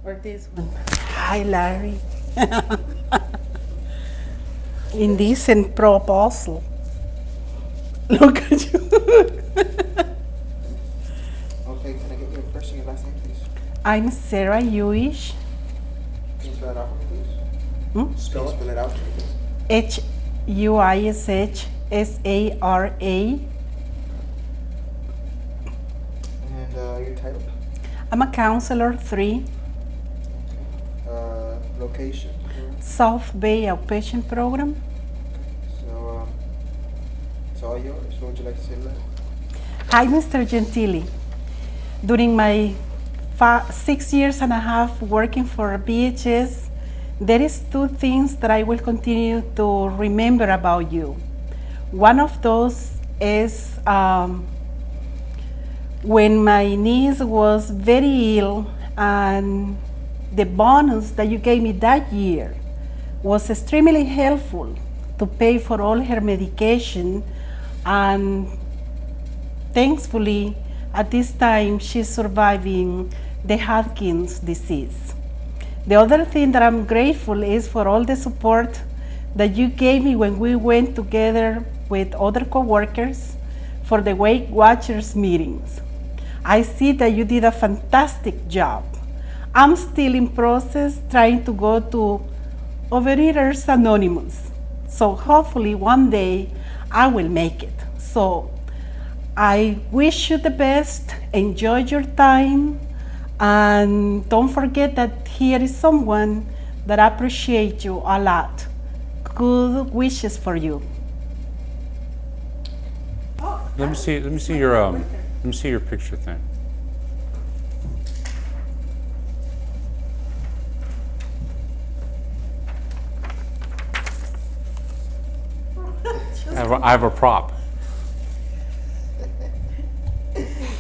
Or this one. Hi, Larry. Indecent proposal. Look at you. Okay, can I get your first and your last name, please? I'm Sarah Jewish. Can you spell it out for me, please? Hmm? Can you spell it out for me, please? Huishsara. And your title? I'm a counselor 3, Location? South Bay Outpatient Program. So, it's all yours. What would you like to say, Larry? Hi, Mr. Gentili. During my 6 years and a half working for BHS, there is 2 things that I will continue to remember about you. One of those is when my niece was very ill, and the bonus that you gave me that year was extremely helpful to pay for all her medication, and thankfully at this time she's surviving the Hodgkin's disease. The other thing that I'm grateful is for all the support that you gave me when we went together with other coworkers for the Weight Watchers meetings. I see that you did a fantastic job. I'm still in process trying to go to Overeaters Anonymous. So hopefully one day I will make it. So I wish you the best, enjoy your time, and don't forget that here is someone that appreciates you a lot. Good wishes for you. Let me see your picture thing. I have a prop.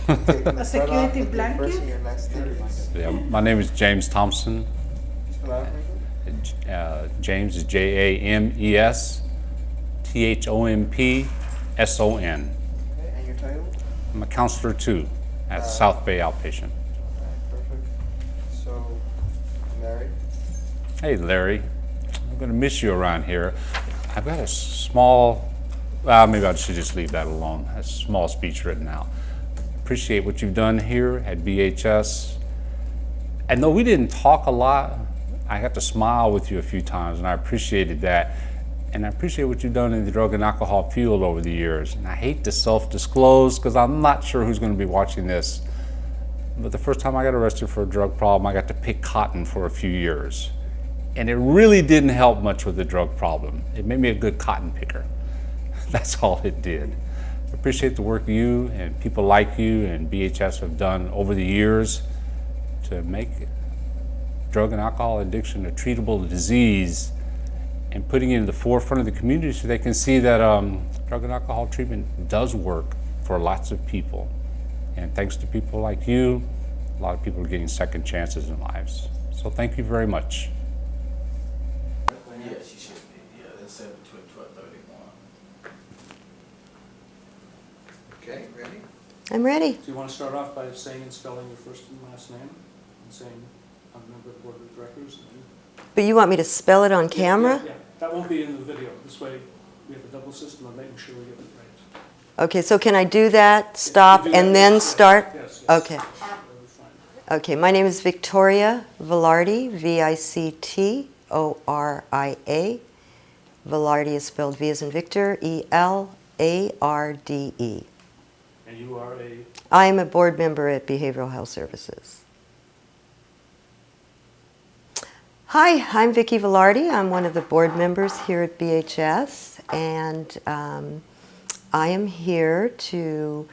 A security blanket? First and your last name, please. Yeah, my name is James Thompson. Spell it out for me, please. James is JamesThompson. Okay, and your title? I'm a counselor 2 at South Bay Outpatient. Alright, perfect. So, Larry? Hey, Larry. I'm going to miss you around here. I've got a small, maybe I should just leave that alone. A small speech written out. Appreciate what you've done here at BHS. And though we didn't talk a lot, I got to smile with you a few times, and I appreciated that. And I appreciate what you've done in the drug and alcohol field over the years. And I hate to self-disclose because I'm not sure who's going to be watching this. But the first time I got arrested for a drug problem, I got to pick cotton for a few years. And it really didn't help much with the drug problem. It made me a good cotton picker. That's all it did. I appreciate the work you and people like you and BHS have done over the years to make drug and alcohol addiction a treatable disease and putting it in the forefront of the community so they can see that drug and alcohol treatment does work for lots of people. And thanks to people like you, a lot of people are getting second chances in lives. So thank you very much. Yeah, she should be. Yeah, that's 7/12/31. Okay, ready? I'm ready. Do you want to start off by saying and spelling your first and last name and saying I'm a member of the board of directors? But you want me to spell it on camera? Yeah, that won't be in the video. This way we have a double system of making sure we get it right. Okay, so can I do that, stop, You do and that. then start? Yes. Okay. That'll be fine. Okay, my name is Victoria Velarde, Victoria. Velarde is spelled V as in Victor, Elarde. And you are a, I am a board member at Behavioral Health Services. Hi, I'm Vicki Velarde. I'm one of the board members here at BHS, and I am here to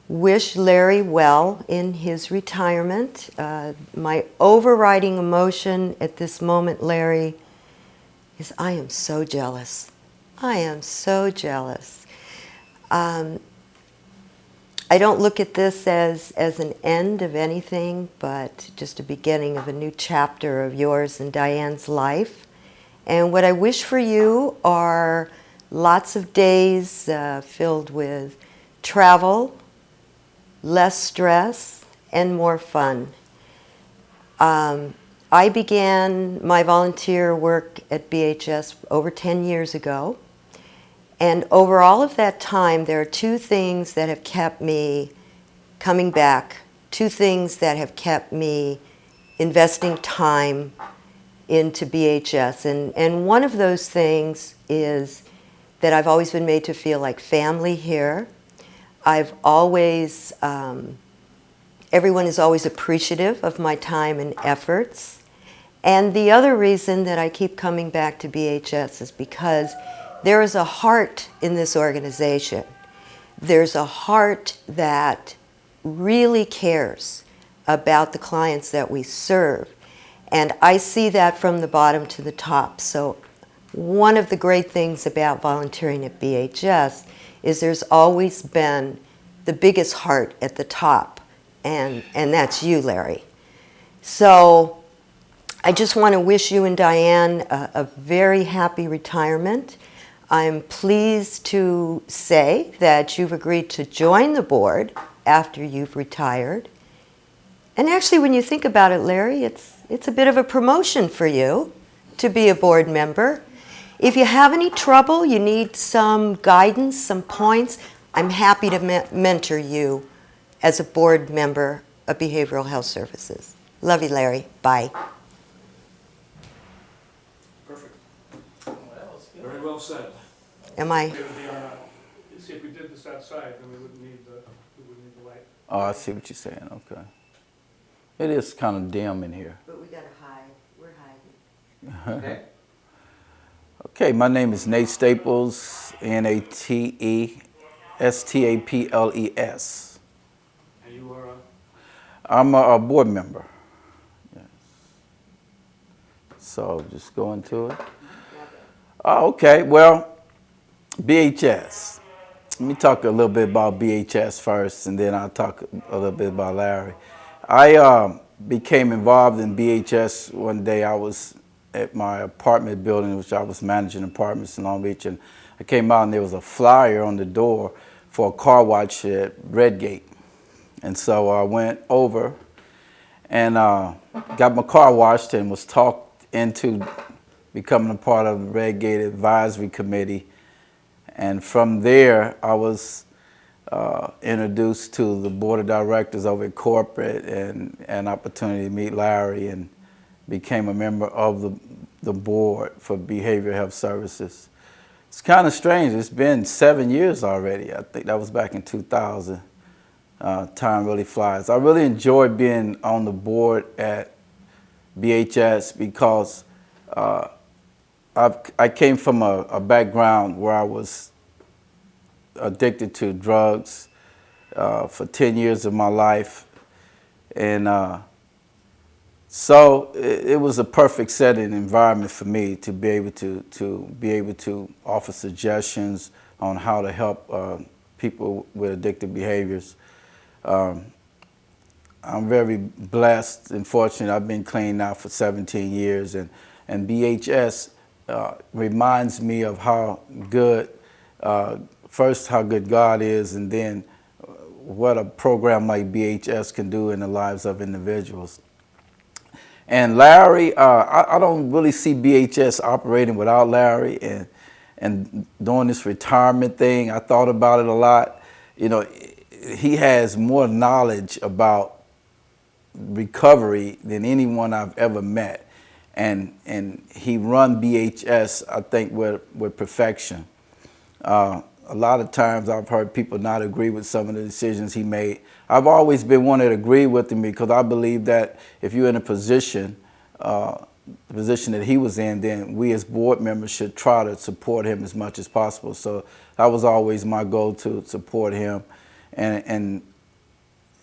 wish Larry well in his retirement. My overriding emotion at this moment, Larry, is I am so jealous. I am so jealous. I don't look at this as an end of anything, but just a beginning of a new chapter of yours and Diane's life. And what I wish for you are lots of days filled with travel, less stress, and more fun. I began my volunteer work at BHS over 10 years ago. And over all of that time, there are two things that have kept me coming back, two things that have kept me investing time into BHS. And one of those things is that I've always been made to feel like family here. I've always, everyone is always appreciative of my time and efforts. And the other reason that I keep coming back to BHS is because there is a heart in this organization. There's a heart that really cares about the clients that we serve. And I see that from the bottom to the top. So one of the great things about volunteering at BHS is there's always been the biggest heart at the top, and that's you, Larry. So I just want to wish you and Diane a very happy retirement. I'm pleased to say that you've agreed to join the board after you've retired. And actually, when you think about it, Larry, it's a bit of a promotion for you to be a board member. If you have any trouble, you need some guidance, some points, I'm happy to mentor you as a board member of Behavioral Health Services. Love you, Larry. Bye. Perfect. Well, that was good. Very well said. Am I? It would be on a, see, if we did this outside, then we wouldn't need the light. Oh, I see what you're saying, okay. It is kind of dim in here. But we gotta hide. We're hiding. Okay. Okay, my name is Nate Staples, Natestaples. And you are a, I'm a board member. Yes. So just go into it. Oh, okay, well, BHS. Let me talk a little bit about BHS first, and then I'll talk a little bit about Larry. I became involved in BHS one day. I was at my apartment building, which I was managing apartments in Long Beach, and I came out and there was a flyer on the door for a car wash at Redgate. And so I went over and got my car washed and was talked into becoming a part of the Redgate Advisory Committee. And from there, I was introduced to the board of directors over at corporate and an opportunity to meet Larry, and became a member of the board for Behavioral Health Services. It's kind of strange. It's been 7 years already. I think that was back in 2000. Time really flies. I really enjoyed being on the board at BHS because I came from a background where I was addicted to drugs for 10 years of my life. And so it was a perfect setting environment for me to be able to offer suggestions on how to help people with addictive behaviors. I'm very blessed and fortunate. I've been clean now for 17 years, and BHS reminds me of how good, first how good God is, and then what a program like BHS can do in the lives of individuals. And Larry, I don't really see BHS operating without Larry, and doing this retirement thing, I thought about it a lot. You know, he has more knowledge about recovery than anyone I've ever met. And he run BHS, I think, with perfection. A lot of times I've heard people not agree with some of the decisions he made. I've always been one that agreed with him because I believe that if you're in a position, the position that he was in, then we as board members should try to support him as much as possible. So that was always my goal, to support him and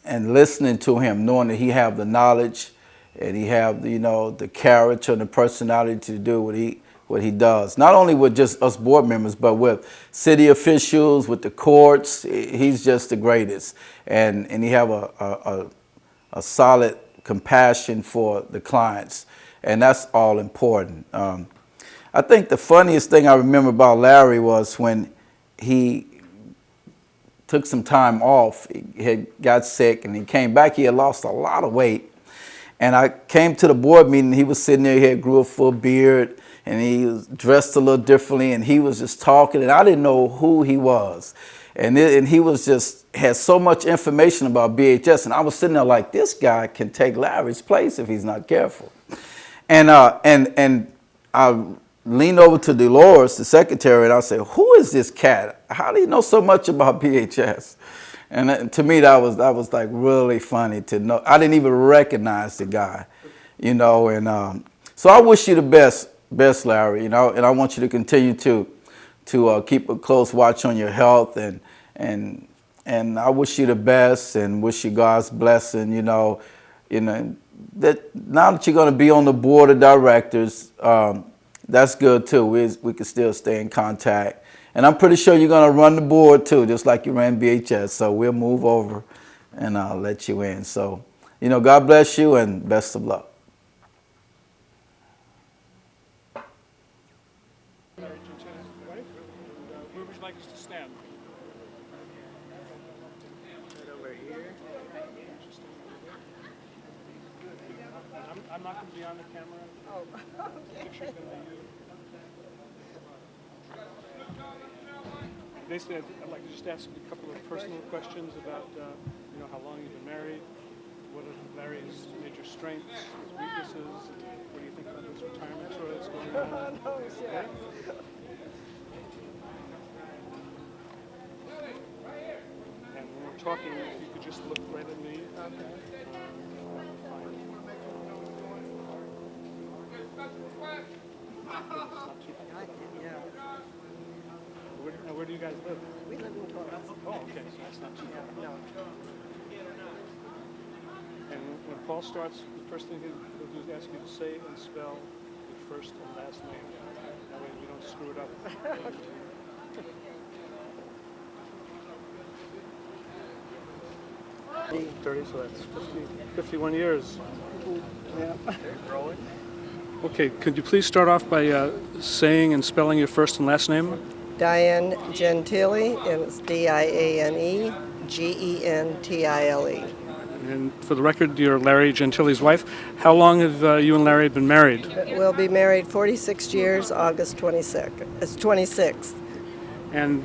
listening to him, knowing that he have the knowledge and he have, you know, the character and the personality to do what he does. Not only with just us board members, but with city officials, with the courts. He's just the greatest. And he have a solid compassion for the clients. And that's all important. I think the funniest thing I remember about Larry was when he took some time off. He had got sick and he came back. He had lost a lot of weight. And I came to the board meeting, he was sitting there, he had grew a full beard, and he was dressed a little differently, and he was just talking, and I didn't know who he was. And he was just, had so much information about BHS, and I was sitting there like, this guy can take Larry's place if he's not careful. And I leaned over to Dolores, the secretary, and I said, who is this cat? How do you know so much about BHS? And to me, that was like really funny to know. I didn't even recognize the guy, you know. And so I wish you the best, Larry. You know, and I want you to continue to keep a close watch on your health, and I wish you the best and wish you God's blessing. You know, that now that you're going to be on the board of directors, that's good too. We can still stay in contact. And I'm pretty sure you're going to run the board too, just like you ran BHS. So we'll move over and I'll let you in. So, you know, God bless you and best of luck. Where would you like us to stand? Right over here. I'm not going to be on the camera. Oh, okay. Picture's going to be you. Basically, I'd like to just ask a couple of personal questions about, you know, how long you've been married, what are Larry's major strengths, his weaknesses, what do you think about this retirement tour that's going on? Yeah. And when we're talking, if you could just look right at me. Okay. Where do you guys live? We live in Torrance. Oh, okay, so that's not too far. No. And when Paul starts, the first thing he'll do is ask you to say and spell your first and last name. That way we don't screw it up. 30, so that's 51 years. Yeah. Okay, could you please start off by saying and spelling your first and last name? Diane Gentile, and it's Diane Gentile. And for the record, you're Larry Gentile's wife. How long have you and Larry been married? We'll be married 46 years, August 26th. It's 26th. And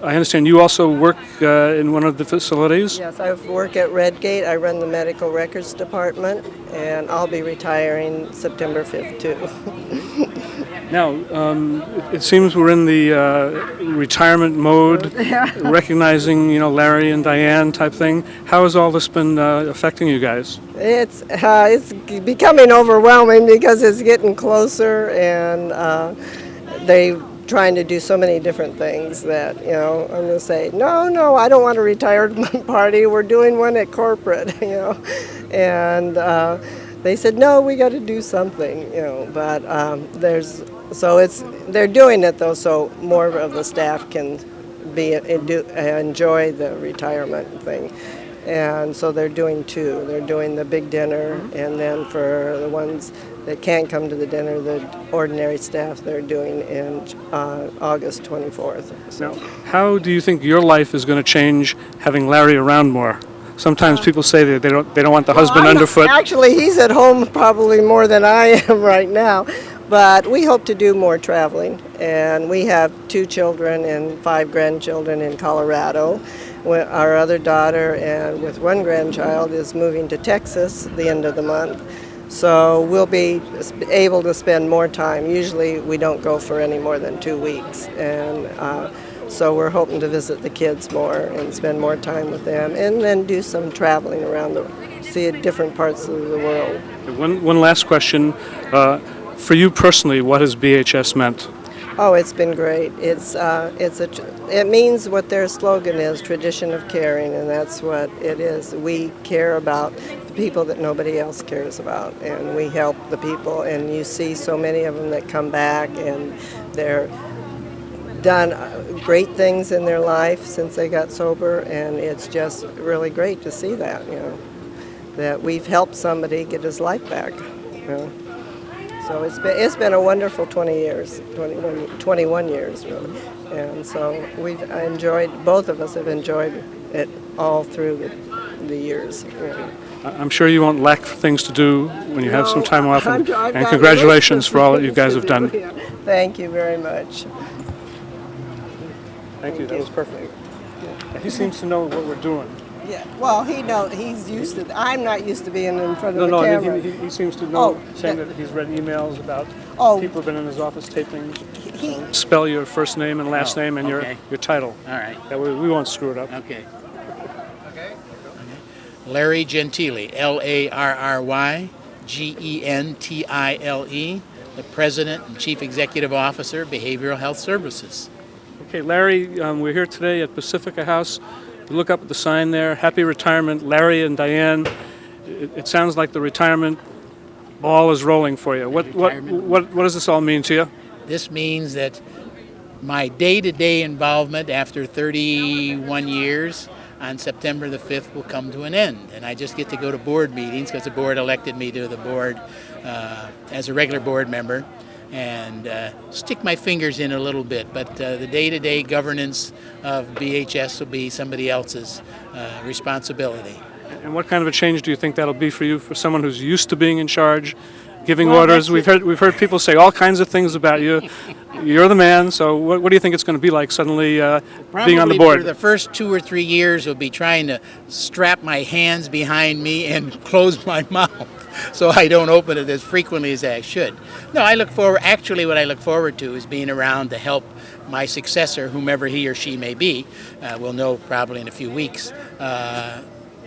I understand you also work in one of the facilities? Yes, I work at Redgate. I run the medical records department, and I'll be retiring September 5th, too. Now, it seems we're in the retirement mode, recognizing, you know, Larry and Diane type thing. How has all this been affecting you guys? It's becoming overwhelming because it's getting closer, and they're trying to do so many different things that, you know, I'm going to say, no, I don't want a retirement party. We're doing one at corporate, you know, and they said, no, we got to do something, you know, but they're doing it though, so more of the staff can enjoy the retirement thing. And so they're doing two. They're doing the big dinner, and then for the ones that can't come to the dinner, the ordinary staff, they're doing in August 24th. So. Now, how do you think your life is going to change having Larry around more? Sometimes people say that they don't want the husband underfoot. Actually, he's at home probably more than I am right now. But we hope to do more traveling, and we have 2 children and 5 grandchildren in Colorado. Our other daughter, and with 1 grandchild, is moving to Texas at the end of the month. So we'll be able to spend more time. Usually we don't go for any more than 2 weeks, and so we're hoping to visit the kids more and spend more time with them, and then do some traveling around, see different parts of the world. One last question. For you personally, what has BHS meant? Oh, it's been great. It means what their slogan is, tradition of caring, and that's what it is. We care about the people that nobody else cares about, and we help the people, and you see so many of them that come back, and they're done great things in their life since they got sober, and it's just really great to see that, you know, that we've helped somebody get his life back, you know. So it's been a wonderful 21 years really, and so both of us have enjoyed it all through the years. I'm sure you won't lack things to do when you have some time off, I've got and a congratulations list for all that of you guys have things to done. do, yeah. Thank you very much. Thank you, that was perfect. He seems to know what we're doing. Yeah, well, he's used to, I'm not used to being in front of the No, camera. he seems to know, Oh, saying that he's read emails about Oh. people who've been in his office taping. He- So spell your first name and last name and okay. your title. All right. That way we won't screw it up. Okay. Larry Gentile, Larry Gentile, the President and Chief Executive Officer, Behavioral Health Services. Okay, Larry, we're here today at Pacifica House. You look up at the sign there, happy retirement, Larry and Diane. It sounds like the retirement ball is rolling for you. What does this all mean to you? This means that my day-to-day involvement after 31 years on September the 5th will come to an end. And I just get to go to board meetings because the board elected me to the board as a regular board member and stick my fingers in a little bit. But the day-to-day governance of BHS will be somebody else's responsibility. And what kind of a change do you think that'll be for you, for someone who's used to being in charge, giving Well, orders? We've heard people say all kinds of things about you. You're the man. So what do you think it's going to be like suddenly being on the board? For the first 2 or 3 years, will be trying to strap my hands behind me and close my mouth so I don't open it as frequently as I should. No, I look forward. Actually, what I look forward to is being around to help my successor, whomever he or she may be. We'll know probably in a few weeks.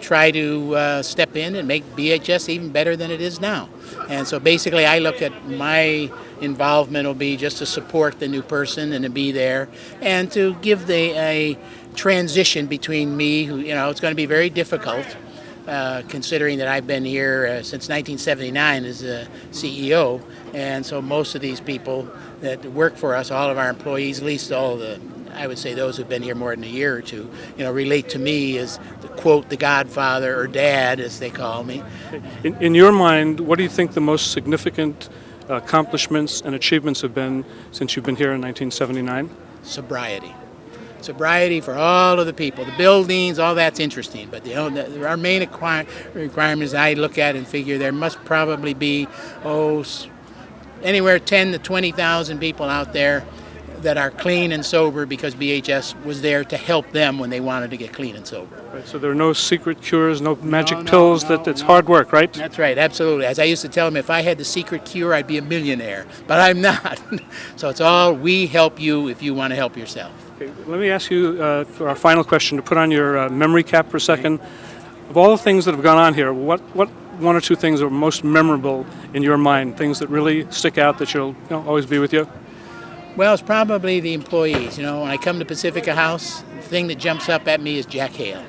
Try to step in and make BHS even better than it is now. And so basically I look at my involvement will be just to support the new person and to be there and to give a transition between me, who, it's going to be very difficult considering that I've been here since 1979 as a CEO. And so most of these people that work for us, all of our employees, at least all the I would say those who've been here more than a year or two, relate to me as, quote, the godfather or dad, as they call me. In your mind, what do you think the most significant accomplishments and achievements have been since you've been here in 1979? Sobriety. Sobriety for all of the people. The buildings, all that's interesting, but our main requirements I look at and figure there must probably be, anywhere 10 to 20,000 people out there that are clean and sober because BHS was there to help them when they wanted to get clean and sober. Right, so there are no secret cures, no magic pills, that it's hard work, right? That's right, absolutely. As I used to tell them, if I had the secret cure, I'd be a millionaire, but I'm not. So it's all, we help you if you want to help yourself. Okay, let me ask you for our final question, to put on your memory cap for a second. Of all the things that have gone on here, what one or two things are most memorable in your mind, things that really stick out that you'll always be with you? Well, it's probably the employees. When I come to Pacifica House, the thing that jumps up at me is Jack Hale,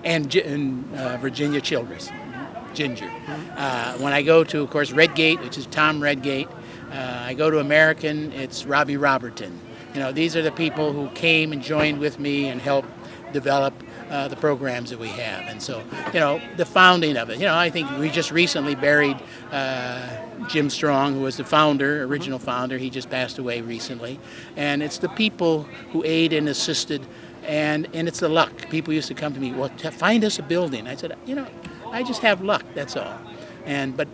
and Virginia Childress, Ginger. When I go to, of course, Redgate, which is Tom Redgate, I go to American, it's Robbie Roberton. These are the people who came and joined with me and helped develop the programs that we have. And so, the founding of it. I think we just recently buried Jim Strong, who was the founder, original founder. He just passed away recently. And it's the people who aid and assisted, and it's the luck. People used to come to me, well, find us a building. I said, I just have luck, that's all. But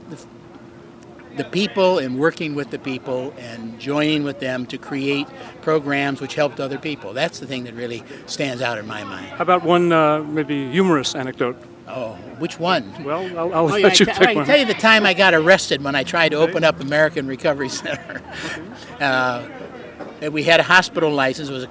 the people and working with the people and joining with them to create programs which helped other people. That's the thing that really stands out in my mind. How about one maybe humorous anecdote? Oh, which one? Well, I'll let you pick one. I can tell you the time I got arrested when I tried to open up American Recovery Center. We had a hospital license. It was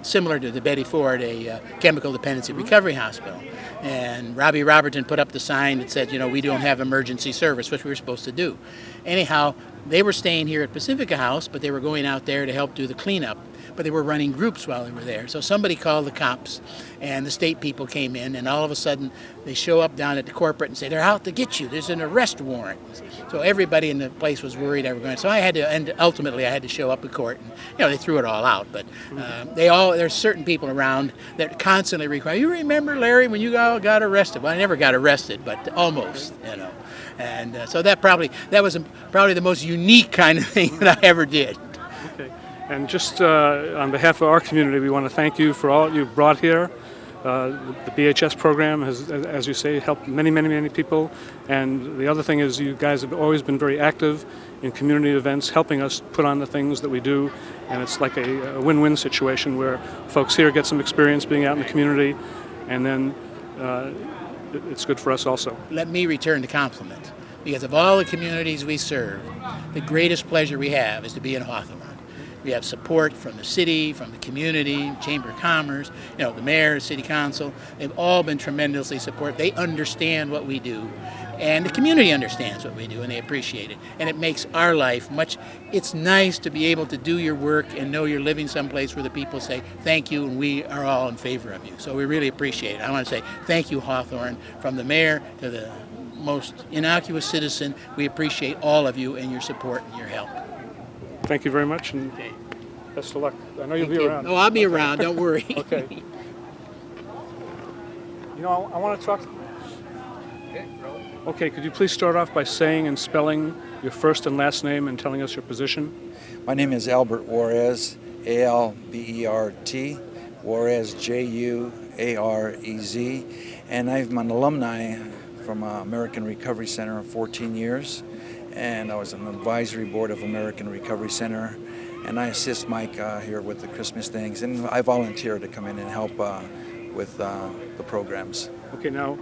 similar to the Betty Ford, a chemical dependency recovery hospital. And Robbie Roberton put up the sign that said, we don't have emergency service, which we were supposed to do. Anyhow, they were staying here at Pacifica House, but they were going out there to help do the cleanup. But they were running groups while they were there. So somebody called the cops, and the state people came in, and all of a sudden they show up down at the corporate and say, they're out to get you. There's an arrest warrant. So everybody in the place was worried they were going. So I had to, and ultimately I had to show up in court. And, they threw it all out. But there's certain people around that constantly require, you remember, Larry, when you got arrested? Well, I never got arrested, but almost, And so that was probably the most unique kind of thing that I ever did. Okay. And just on behalf of our community, we want to thank you for all you've brought here. The BHS program has, as you say, helped many people. And the other thing is you guys have always been very active in community events, helping us put on the things that we do. And it's like a win-win situation where folks here get some experience being out in the community, and then it's good for us also. Let me return the compliment. Because of all the communities we serve, the greatest pleasure we have is to be in Hawthorne. We have support from the city, from the community, Chamber of Commerce, the mayor, the city council. They've all been tremendously supportive. They understand what we do, and the community understands what we do, and they appreciate it. And it makes our life it's nice to be able to do your work and know you're living someplace where the people say thank you, and we are all in favor of you. So we really appreciate it. I want to say thank you, Hawthorne, from the mayor to the most innocuous citizen. We appreciate all of you and your support and your help. Thank you very much, and best of luck. I know you'll be around. Oh, I'll be around. Don't worry. Okay. I want to talk. Okay, could you please start off by saying and spelling your first and last name and telling us your position? My name is Albert Juarez, A-L-B-E-R-T, Juarez, J-U-A-R-E-Z, and I'm an alumni from American Recovery Center of 14 years. And I was on the advisory board of American Recovery Center, and I assist Mike here with the Christmas things, and I volunteer to come in and help with the programs. Okay, now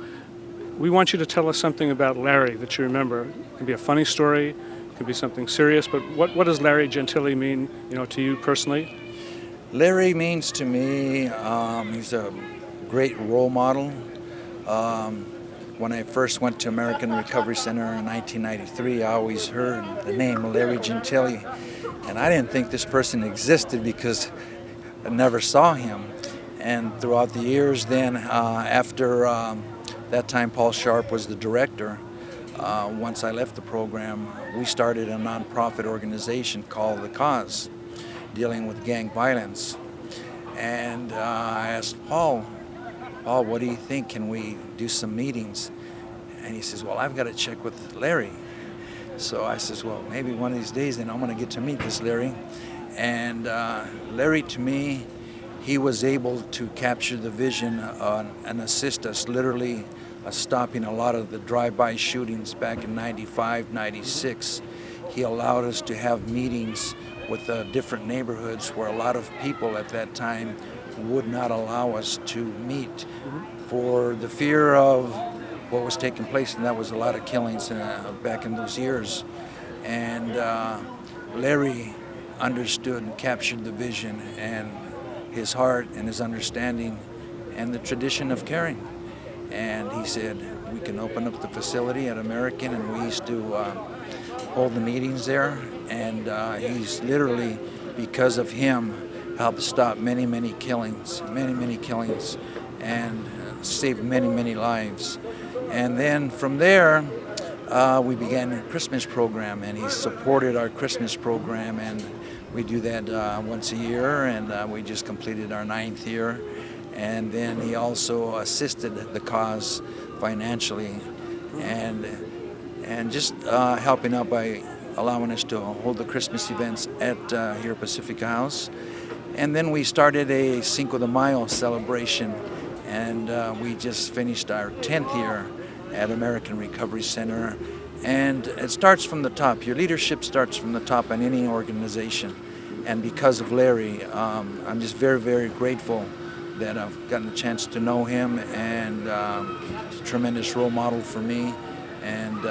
we want you to tell us something about Larry that you remember. It can be a funny story, it can be something serious, but what does Larry Gentili mean, to you personally? Larry means to me, he's a great role model. When I first went to American Recovery Center in 1993, I always heard the name Larry Gentili, and I didn't think this person existed because I never saw him. And throughout the years then, after that time Paul Sharp was the director, once I left the program, we started a nonprofit organization called The Cause, dealing with gang violence. And I asked Paul, what do you think? Can we do some meetings? And he says, well, I've got to check with Larry. So I says, well, maybe one of these days then I'm going to get to meet this Larry. And Larry, to me, he was able to capture the vision and assist us literally stopping a lot of the drive-by shootings back in 95, 96. He allowed us to have meetings with different neighborhoods where a lot of people at that time would not allow us to meet for the fear of what was taking place, and that was a lot of killings back in those years. And Larry understood and captured the vision and his heart and his understanding and the tradition of caring. And he said, we can open up the facility at American, and we used to hold the meetings there. And he's literally, because of him, helped stop many killings, and saved many lives. And then from there, we began a Christmas program, and he supported our Christmas program, and we do that once a year, and we just completed our 9th year. And then he also assisted the cause financially, and just helping out by allowing us to hold the Christmas events at here Pacifica House. And then we started a Cinco de Mayo celebration, and we just finished our 10th year at American Recovery Center. And it starts from the top. Your leadership starts from the top in any organization. And because of Larry, I'm just very grateful that I've gotten a chance to know him, and he's a tremendous role model for me. And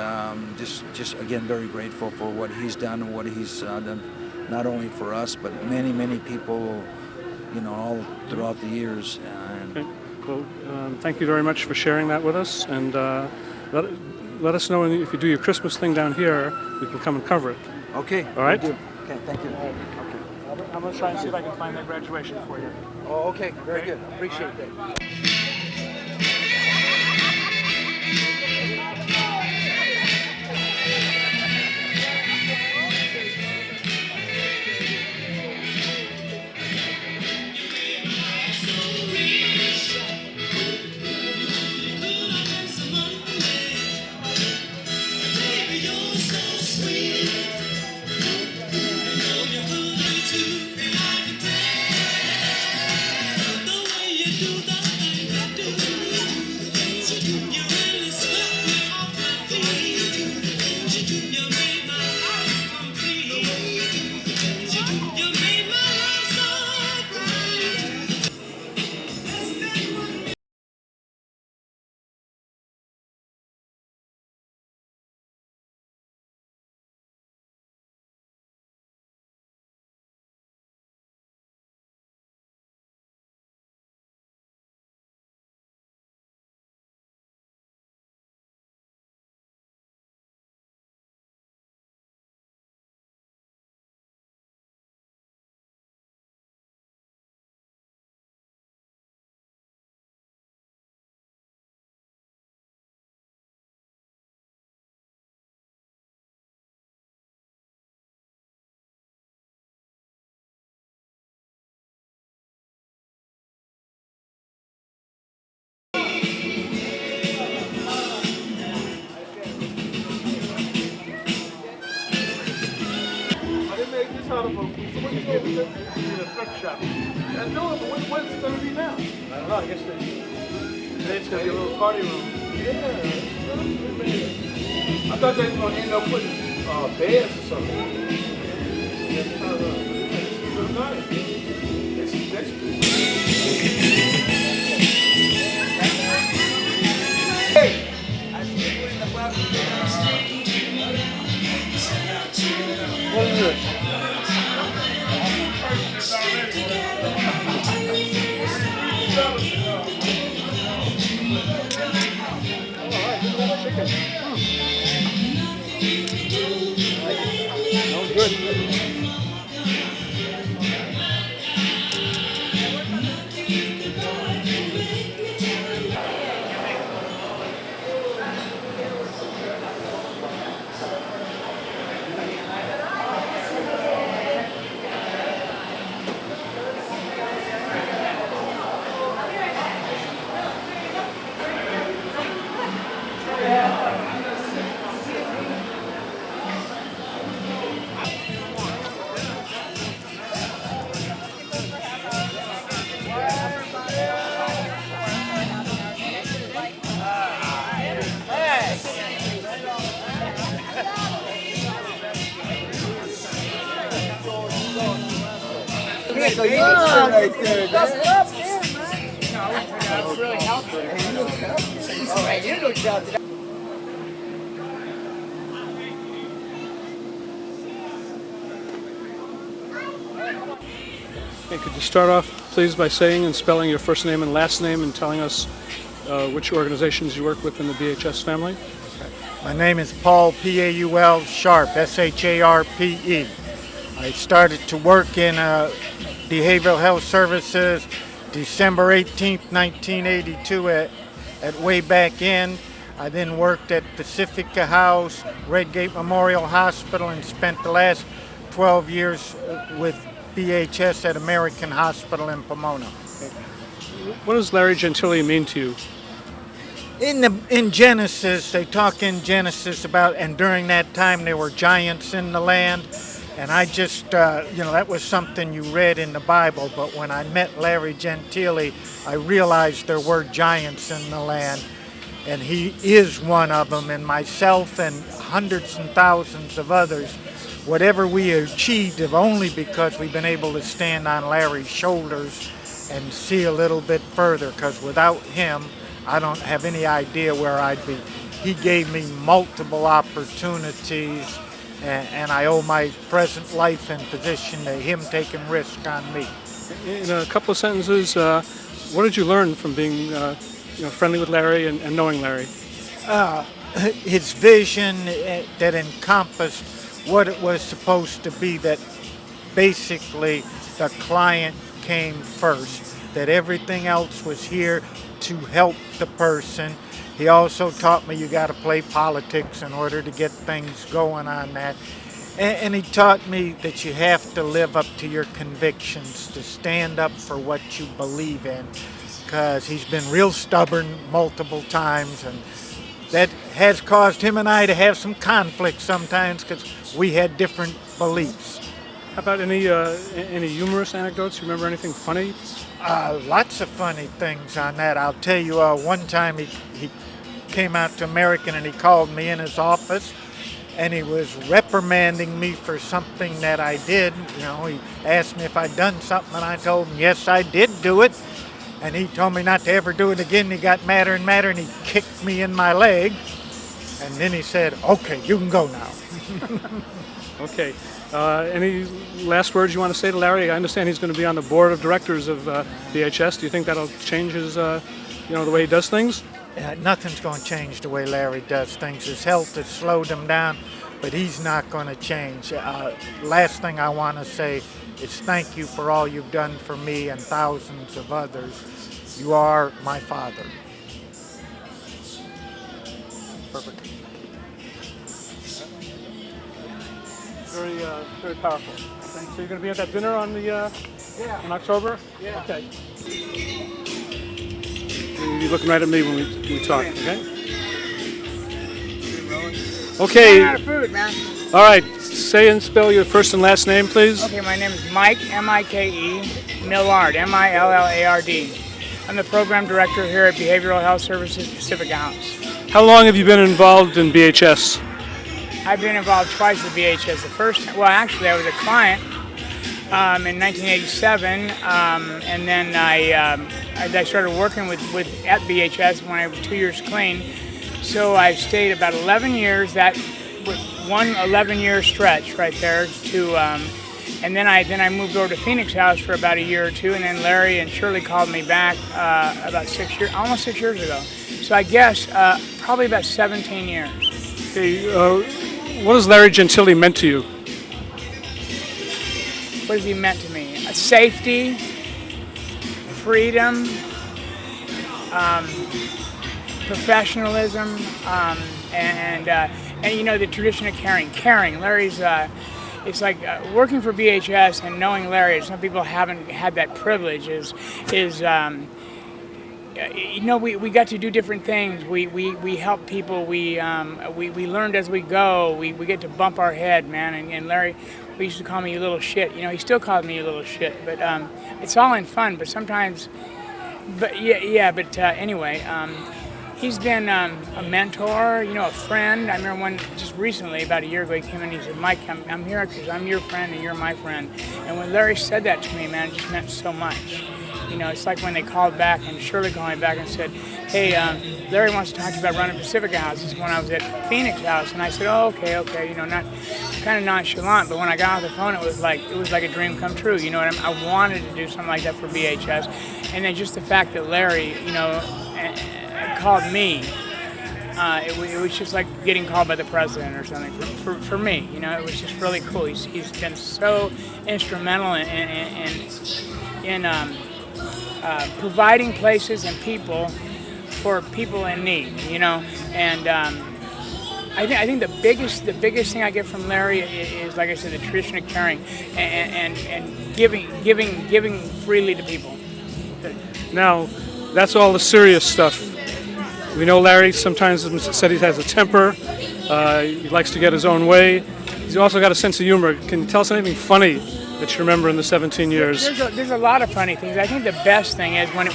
just again, very grateful for what he's done and what he's done, not only for us, but many people, all throughout the years. Okay. Well, thank you very much for sharing that with us, and let us know if you do your Christmas thing down here, we can come and cover it. Okay. All right? Okay, thank you. Okay. I'm going to try and see if I can find that graduation for you. Oh, okay, very good. Appreciate that. The way you do that. need a thrift shop. No, but what's it going to be now? I don't know. I guess today it's going to be a little party room. Yeah. I thought they were going to end up putting beds or something. It's good night. It's good. Hey! What is this? No good. So you can right there, man. That's really helpful. All right, you look down. Okay, could you start off, please, by saying and spelling your first name and last name and telling us which organizations you work with in the BHS family? My name is Paul, P-A-U-L, Sharpe, S-H-A-R-P-E. I started to work in behavioral health services December 18th, 1982 at Way Back End. I then worked at Pacifica House, Redgate Memorial Hospital, and spent the last 12 years with BHS at American Hospital in Pomona. What does Larry Gentili mean to you? In Genesis, they talk in Genesis about, and during that time there were giants in the land, and I just, that was something you read in the Bible, but when I met Larry Gentili, I realized there were giants in the land, and he is one of them, and myself and hundreds and thousands of others, whatever we achieved is only because we've been able to stand on Larry's shoulders and see a little bit further, because without him, I don't have any idea where I'd be. He gave me multiple opportunities, and I owe my present life and position to him taking risk on me. In a couple of sentences, what did you learn from being friendly with Larry and knowing Larry? His vision that encompassed what it was supposed to be, that basically the client came first, that everything else was here to help the person. He also taught me you got to play politics in order to get things going on that. And he taught me that you have to live up to your convictions, to stand up for what you believe in, because he's been real stubborn multiple times, and that has caused him and I to have some conflict sometimes because we had different beliefs. How about any humorous anecdotes? You remember anything funny? Lots of funny things on that. I'll tell you, one time he came out to American and he called me in his office and he was reprimanding me for something that I did. He asked me if I'd done something and I told him, yes, I did do it. And he told me not to ever do it again. He got madder and madder and he kicked me in my leg. And then he said, okay, you can go now. Okay. Any last words you want to say to Larry? I understand he's going to be on the board of directors of BHS. Do you think that'll change his, the way he does things? Nothing's going to change the way Larry does things. His health has slowed him down, but he's not going to change. Last thing I want to say is thank you for all you've done for me and thousands of others. You are my father. Perfect. Very, very powerful. So you're going to be at that dinner on the in October? Yeah. Okay. You'll be looking right at me when we talk. Okay. Okay. Out of food, man. All right. say and spell your first and last name, please. Okay, my name is Mike, M-I-K-E, Millard, M-I-L-L-A-R-D. I'm the program director here at Behavioral Health Services Pacific House. How long have you been involved in BHS? I've been involved twice with BHS. The first, well, actually, I was a client in 1987, and then I started working at BHS when I was 2 years clean. So I stayed about 11 years. That one 11-year stretch right there and then I moved over to Phoenix House for about a year or two, and then Larry and Shirley called me back about almost 6 years ago. So I guess probably about 17 years. Okay, what has Larry Gentili meant to you? What has he meant to me? Safety, freedom, professionalism, and you know, the tradition of caring. Larry's it's like working for BHS and knowing Larry. Some people haven't had that privilege. You know, we got to do different things. We help people. We learned as we go. We get to bump our head, man. And Larry, we used to call me you little shit. You know, he still calls me you little shit. But it's all in fun. But sometimes, anyway. He's been a mentor, you know, a friend. I remember just recently, about a year ago, he came in and he said, Mike, I'm here because I'm your friend and you're my friend. And when Larry said that to me, man, it just meant so much. You know, it's like when they called back, and Shirley called me back and said, hey, Larry wants to talk to you about running Pacifica House. This is when I was at Phoenix House. And I said, oh, okay, you know, not kind of nonchalant. But when I got off the phone, it was like a dream come true. You know what I mean? I wanted to do something like that for BHS. And then just the fact that Larry, you know, called me, it was just like getting called by the president or something for me. You know, it was just really cool. He's been so instrumental in providing places and people for people in need. You know, and I think the biggest thing I get from Larry is, like I said, the tradition of caring and giving freely to people. Okay. Now, that's all the serious stuff. We know Larry sometimes said he has a temper. He likes to get his own way. He's also got a sense of humor. Can you tell us anything funny that you remember in the 17 years? There's a lot of funny things. I think the best thing is when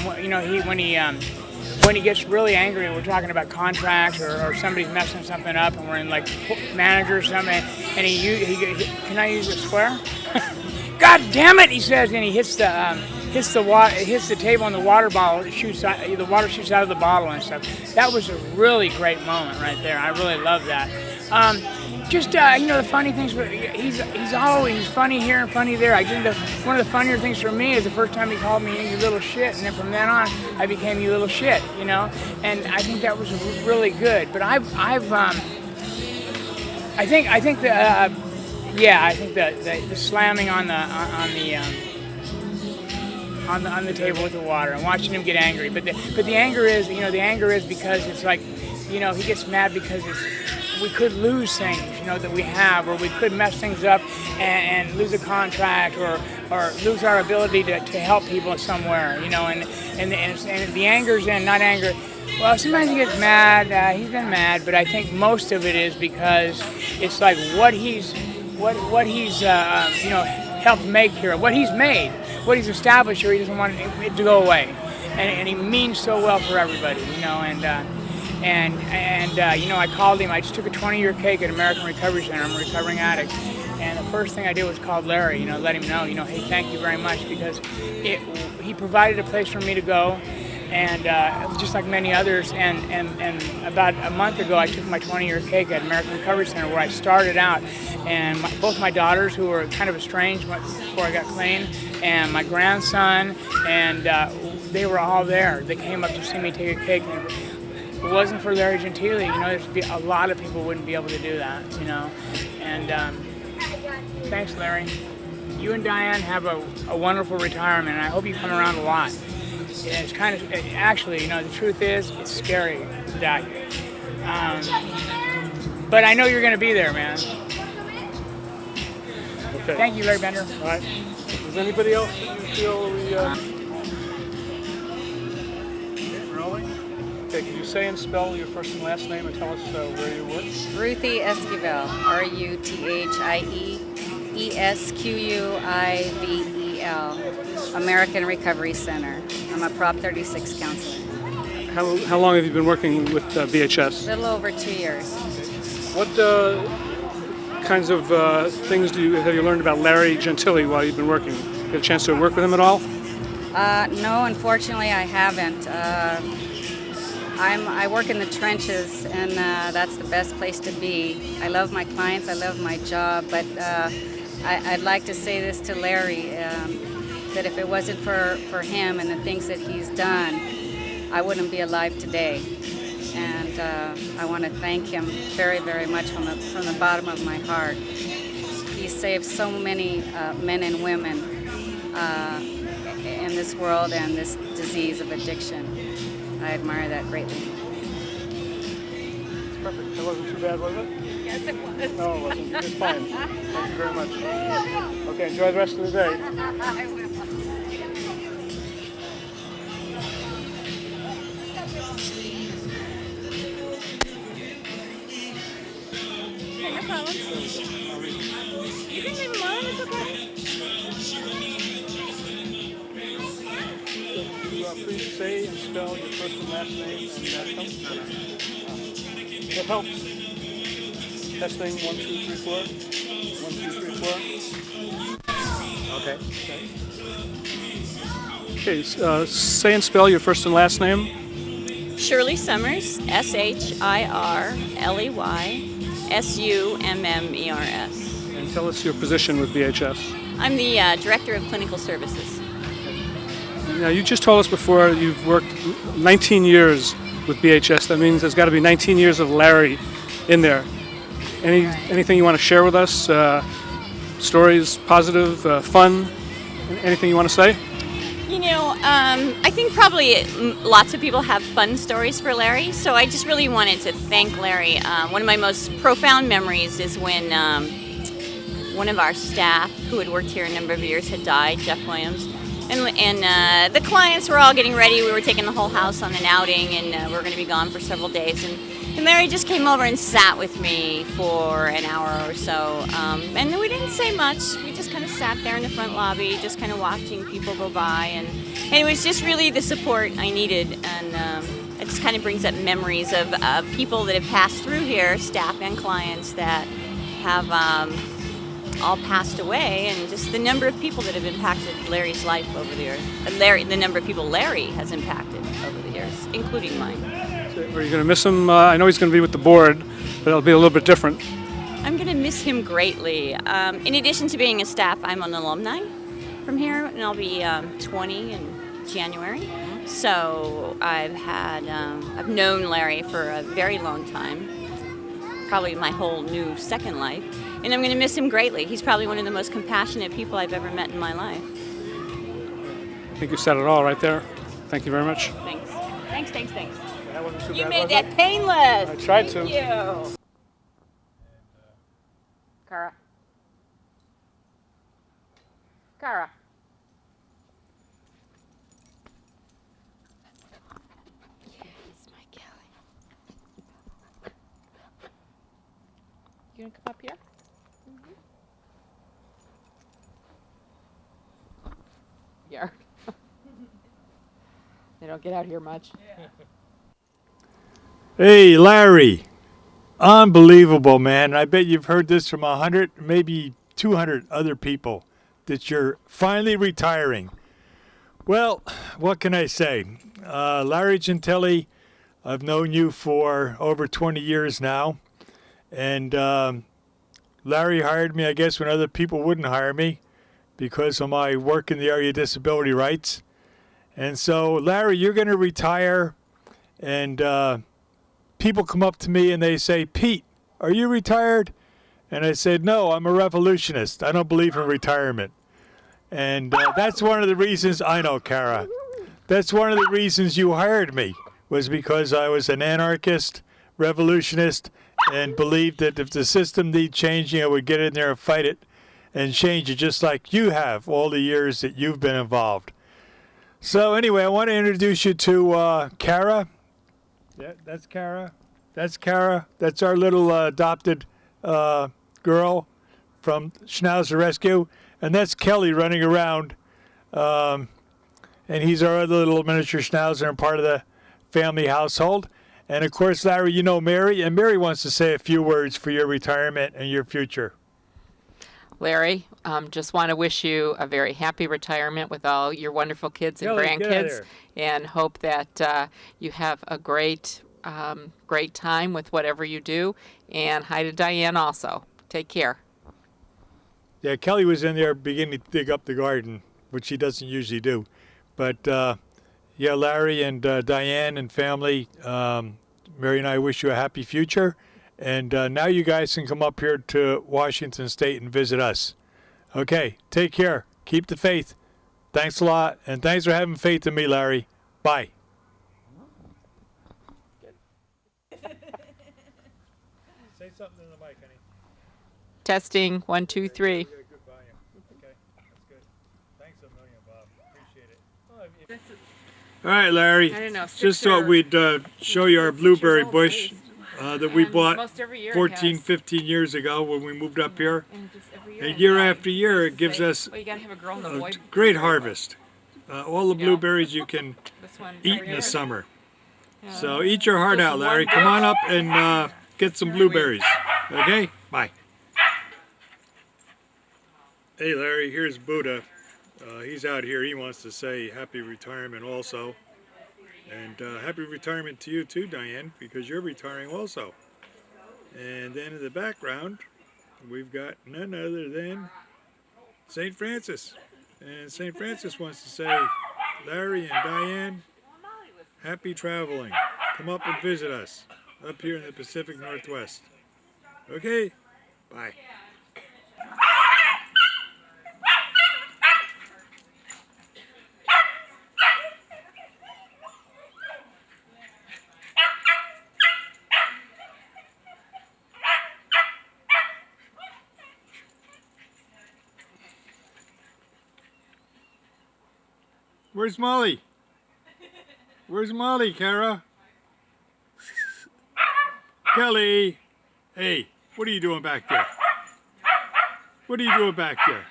he gets really angry. We're talking about contracts or somebody's messing something up, and we're in like manager or something, and he can I use a swear? God damn it! He says, and he hits the table, and the water bottle the water shoots out of the bottle and stuff. That was a really great moment right there. I really love that. You know, the funny things. He's always funny here and funny there. I think one of the funnier things for me is the first time he called me you little shit, and then from then on I became you little shit. You know, and I think that was really good. But I think the slamming on the table with the water and watching him get angry. But the anger is, you know, because it's like, you know, he gets mad because we could lose things, you know, that we have, or we could mess things up and lose a contract or lose our ability to help people somewhere, you know, and the anger's in, not anger. Well, sometimes he gets mad. He's been mad, but I think most of it is because it's like what he's you know, helped make here, what he's made, what he's established here. He doesn't want it to go away, and he means so well for everybody, you know. And you know, I called him. I just took a 20-year cake at American Recovery Center. I'm a recovering addict, and the first thing I did was call Larry. You know, let him know, you know, hey, thank you very much, because he provided a place for me to go. And just like many others, and about a month ago, I took my 20-year cake at American Recovery Center, where I started out, and both my daughters, who were kind of estranged before I got clean, and my grandson, and they were all there. They came up to see me take a cake, and if it wasn't for Larry Gentili, you know, there'd be a lot of people wouldn't be able to do that, you know. And thanks, Larry. You and Diane have a wonderful retirement, and I hope you come around a lot. It's kind of, actually, you know, the truth is, it's scary without you. But I know you're going to be there, man. Okay. Thank you, Larry Bender. All right. Does anybody else that you feel we... Rolling? Okay, can you say and spell your first and last name and tell us where you work? Ruthie Esquivel, RUTHIESQUIVEL, American Recovery Center. I'm a Prop 36 counselor. How long have you been working with BHS? A little over 2 years. What kinds of things have you learned about Larry Gentili while you've been working? Get a chance to work with him at all? No, unfortunately, I haven't. I work in the trenches, and that's the best place to be. I love my clients, I love my job, but I'd like to say this to Larry, that if it wasn't for him and the things that he's done, I wouldn't be alive today. And I want to thank him very, very much from the bottom of my heart. He saved so many men and women in this world and this disease of addiction. I admire that greatly. Perfect. That wasn't too bad, was it? Yes, it was. No, it wasn't. It's fine. Thank you very much. Okay, enjoy the rest of the day. I will. No problem. You can leave them alone, it's okay. Please say and spell your first and last name and that helps. Testing 1, 2, 3, 4. 1, 2, 3, 4. Okay. Okay. Say and spell your first and last name. Shirley Summers, SHIRLEY SUMMERS. And tell us your position with BHS. I'm the Director of Clinical Services. Now, you just told us before you've worked 19 years with BHS. That means there's got to be 19 years of Larry in there. Anything you want to share with us? Stories, positive, fun? Anything you want to say? You know, I think probably lots of people have fun stories for Larry, so I just really wanted to thank Larry. One of my most profound memories is when one of our staff, who had worked here a number of years, had died, Jeff Williams. And the clients were all getting ready. We were taking the whole house on an outing, and we were going to be gone for several days. And Larry just came over and sat with me for an hour or so. And we didn't say much. We just kind of sat there in the front lobby, just kind of watching people go by. And it was just really the support I needed. And it just kind of brings up memories of people that have passed through here, staff and clients that have all passed away, and just the number of people that have impacted Larry's life over the years. The number of people Larry has impacted over the years, including mine. So are you going to miss him? I know he's going to be with the board, but it'll be a little bit different. I'm going to miss him greatly. In addition to being a staff, I'm an alumni from here, and I'll be 20 in January. So I've known Larry for a very long time, probably my whole new second life. And I'm going to miss him greatly. He's probably one of the most compassionate people I've ever met in my life. I think you said it all right there. Thank you very much. Thanks. Thanks. That wasn't too You bad, made was that it? painless. I tried to. Thank you. Cara. Yes, my Kelly. You gonna come up here? Yeah. They don't get out here much. Hey, Larry. Unbelievable, man. I bet you've heard this from 100, maybe 200 other people, that you're finally retiring. Well, what can I say? Larry Gentili, I've known you for over 20 years now. And Larry hired me, I guess, when other people wouldn't hire me because of my work in the area of disability rights. And so, Larry, you're going to retire, and people come up to me and they say, Pete, are you retired? And I said, no, I'm a revolutionist. I don't believe in retirement. And that's one of the reasons, I know, Cara, that's one of the reasons you hired me, was because I was an anarchist, revolutionist, and believed that if the system needed changing, I would get in there and fight it and change it, just like you have all the years that you've been involved. So anyway, I want to introduce you to Cara. Yeah, that's Kara. That's Kara. That's our little adopted girl from Schnauzer Rescue. And that's Kelly running around. And he's our other little miniature Schnauzer and part of the family household. And of course, Larry, you know Mary. And Mary wants to say a few words for your retirement and your future. Larry, just want to wish you a very happy retirement with all your wonderful kids and Kelly, get out of grandkids, here. and hope that you have a great time with whatever you do. And hi to Diane also. Take care. Yeah, Kelly was in there beginning to dig up the garden, which she doesn't usually do. But yeah, Larry and Diane and family, Mary and I wish you a happy future. And now you guys can come up here to Washington State and visit us. Okay, take care. Keep the faith. Thanks a lot. And thanks for having faith in me, Larry. Bye. Say something in the mic, honey. Testing, 1, 2, 3. Yeah, good volume. Okay, that's good. Thanks a million, Bob. Appreciate it. All right, Larry. I don't know, Just 6 thought or- we'd show you our 6 years blueberry old, bush please. that we And bought most every year it 14, has. 15 years ago when we moved up here. And just every And and year I after year, used it to gives say, us well, you gotta have a girl and a a boy great blueberry harvest. All the You know? blueberries you can This one eat over in the here. summer. So eat your heart Just out, Larry. one Come on bush. up and get some blueberries. Okay? Bye. Hey, Larry, here's Buddha. He's out here. He wants to say happy retirement also. And happy retirement to you too, Diane, because you're retiring also. And then in the background, we've got none other than St. Francis. And St. Francis wants to say, Larry and Diane, happy traveling. Come up and visit us up here in the Pacific Northwest. Okay? Bye. Where's Molly? Where's Molly, Kara? Kelly! Hey, what are you doing back there? What are you doing back there?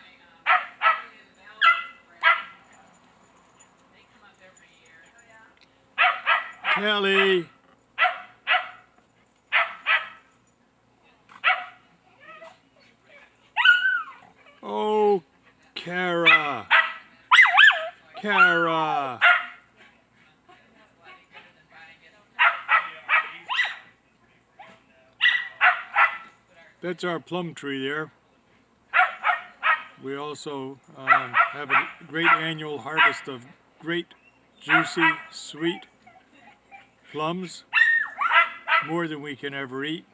Kelly! Oh, Kara! Kara! That's our plum tree there. We also have a great annual harvest of great, juicy, sweet plums, more than we can ever eat.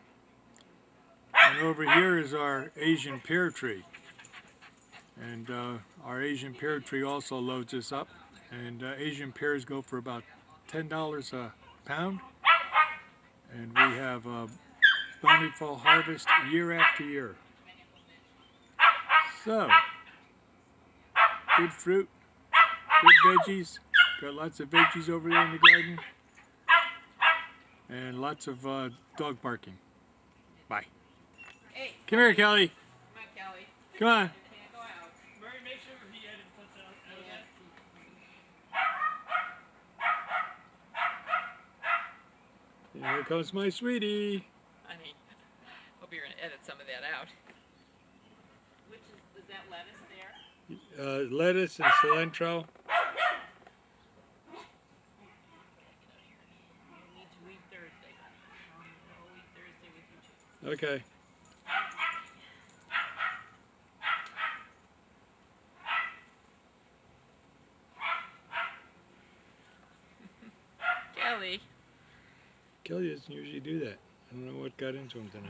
And over here is our Asian pear tree. And our Asian pear tree also loads us up. And Asian pears go for about $10 a pound. And we have a bountiful harvest year after year. So, good fruit, good veggies. Got lots of veggies over there in the garden. And lots of dog barking. Bye. Hey. Come here, Kelly. Come on, Kelly. Come on. Murray, make sure he edits us out. And here comes my sweetie. Honey, hope you're gonna edit some of that out. Which is that lettuce there? Lettuce and cilantro. We need to eat Thursday. We'll eat Thursday with you too. Okay. Kelly. Kelly doesn't usually do that. I don't know what got into him tonight.